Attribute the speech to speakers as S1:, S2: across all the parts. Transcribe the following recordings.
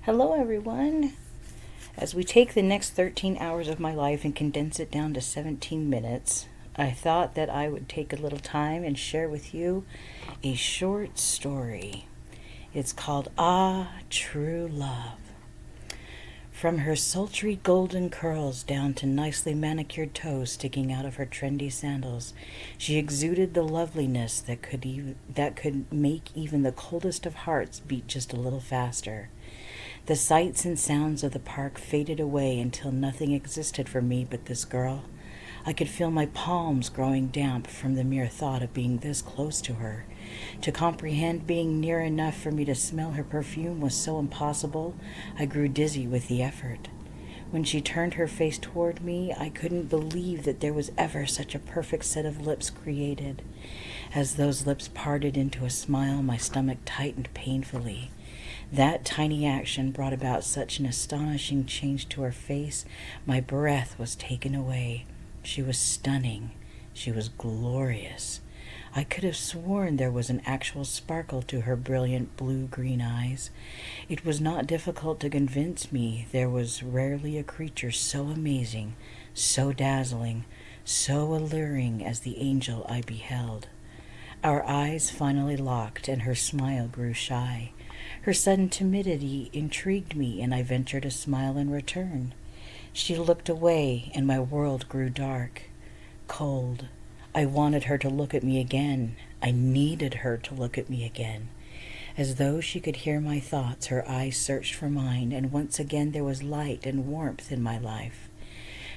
S1: Hello, everyone. As we take the next 13 hours of my life and condense it down to 17 minutes, I thought that I would take a little time and share with you a short story. It's called Ah, True Love. From her sultry golden curls down to nicely manicured toes sticking out of her trendy sandals, she exuded the loveliness that could make even the coldest of hearts beat just a little faster. The sights and sounds of the park faded away until nothing existed for me but this girl. I could feel my palms growing damp from the mere thought of being this close to her. To comprehend being near enough for me to smell her perfume was so impossible, I grew dizzy with the effort. When she turned her face toward me, I couldn't believe that there was ever such a perfect set of lips created. As those lips parted into a smile, my stomach tightened painfully. That tiny action brought about such an astonishing change to her face, my breath was taken away. She was stunning. She was glorious. I could have sworn there was an actual sparkle to her brilliant blue-green eyes. It was not difficult to convince me there was rarely a creature so amazing, so dazzling, so alluring as the angel I beheld. Our eyes finally locked, and her smile grew shy. Her sudden timidity intrigued me, and I ventured a smile in return. She looked away, and my world grew dark, cold. I wanted her to look at me again. I needed her to look at me again. As though she could hear my thoughts, her eyes searched for mine, and once again there was light and warmth in my life.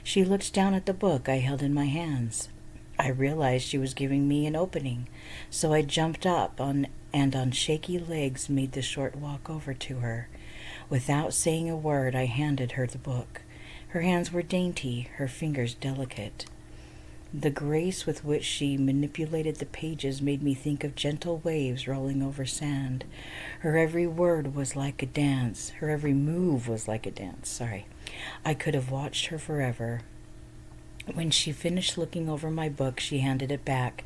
S1: She looked down at the book I held in my hands. I realized she was giving me an opening, so I jumped up and on shaky legs made the short walk over to her. Without saying a word, I handed her the book. Her hands were dainty, her fingers delicate. The grace with which she manipulated the pages made me think of gentle waves rolling over sand. Her every word was like a dance. Her every move was like a dance. I could have watched her forever. When she finished looking over my book, she handed it back.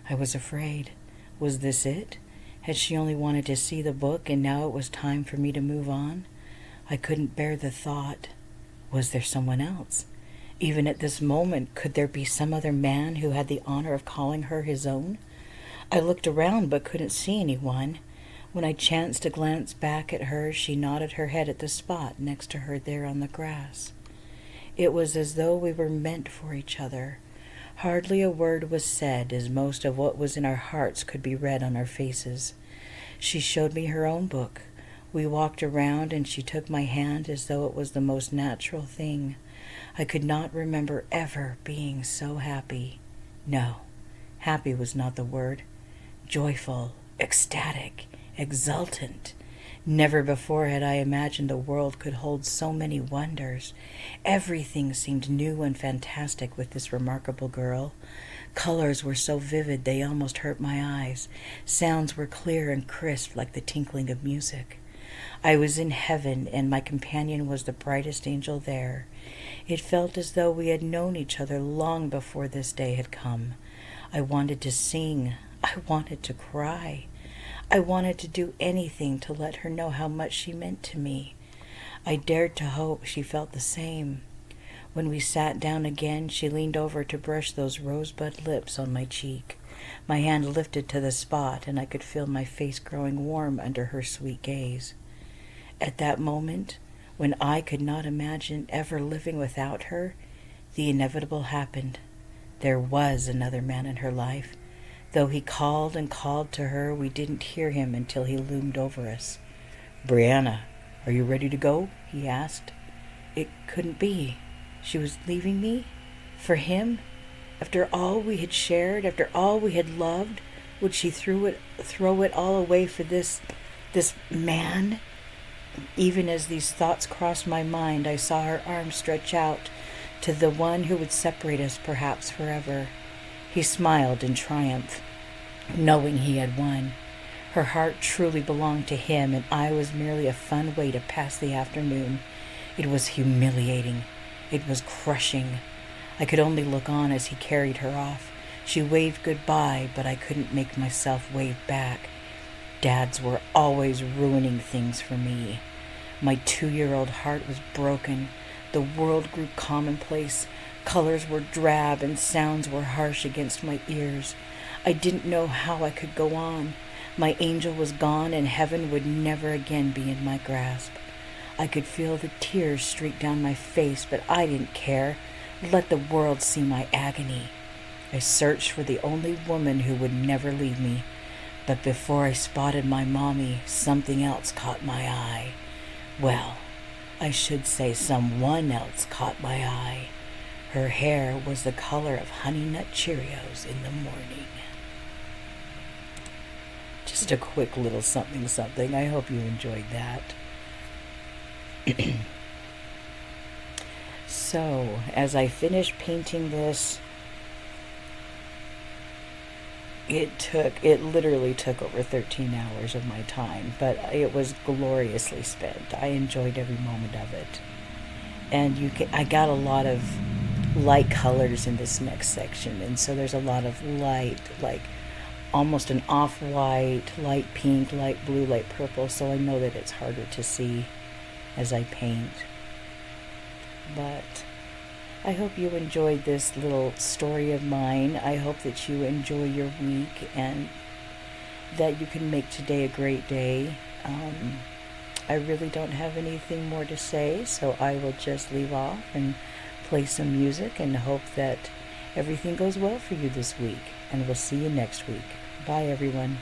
S1: I was afraid. Was this it? Had she only wanted to see the book, and now it was time for me to move on? I couldn't bear the thought. Was there someone else? Even at this moment, could there be some other man who had the honor of calling her his own? I looked around but couldn't see anyone. When I chanced to glance back at her, she nodded her head at the spot next to her there on the grass. It was as though we were meant for each other. Hardly a word was said, as most of what was in our hearts could be read on our faces. She showed me her own book. We walked around, and she took my hand as though it was the most natural thing. I could not remember ever being so happy. No, happy was not the word. Joyful, ecstatic, exultant. Never before had I imagined the world could hold so many wonders. Everything seemed new and fantastic with this remarkable girl. Colors were so vivid they almost hurt my eyes. Sounds were clear and crisp like the tinkling of music. I was in heaven, and my companion was the brightest angel there. It felt as though we had known each other long before this day had come. I wanted to sing. I wanted to cry. I wanted to do anything to let her know how much she meant to me. I dared to hope she felt the same. When we sat down again, she leaned over to brush those rosebud lips on my cheek. My hand lifted to the spot, and I could feel my face growing warm under her sweet gaze. At that moment, when I could not imagine ever living without her, the inevitable happened. There was another man in her life. Though he called and called to her, we didn't hear him until he loomed over us. "Brianna, are you ready to go?" he asked. It couldn't be. She was leaving me? For him? After all we had shared, after all we had loved, would she throw it all away for this man? Even as these thoughts crossed my mind, I saw her arms stretch out to the one who would separate us perhaps forever. He smiled in triumph, knowing he had won. Her heart truly belonged to him, and I was merely a fun way to pass the afternoon. It was humiliating. It was crushing. I could only look on as he carried her off. She waved goodbye, but I couldn't make myself wave back. Dads were always ruining things for me. My 2-year-old heart was broken. The world grew commonplace. Colors were drab and sounds were harsh against my ears. I didn't know how I could go on. My angel was gone and heaven would never again be in my grasp. I could feel the tears streak down my face, but I didn't care. Let the world see my agony. I searched for the only woman who would never leave me. But before I spotted my mommy, something else caught my eye. Well, I should say someone else caught my eye. Her hair was the color of Honey Nut Cheerios in the morning. Just a quick little something something. I hope you enjoyed that. So, as I finished painting this, it literally took over 13 hours of my time, but it was gloriously spent. I enjoyed every moment of it. And I got a lot of light colors in this next section, and so there's a lot of light, like almost an off-white, light pink, light blue, light purple, so I know that it's harder to see as I paint. But I hope you enjoyed this little story of mine. I hope that you enjoy your week and that you can make today a great day. I really don't have anything more to say, so I will just leave off and play some music and hope that everything goes well for you this week. And we'll see you next week. Bye, everyone.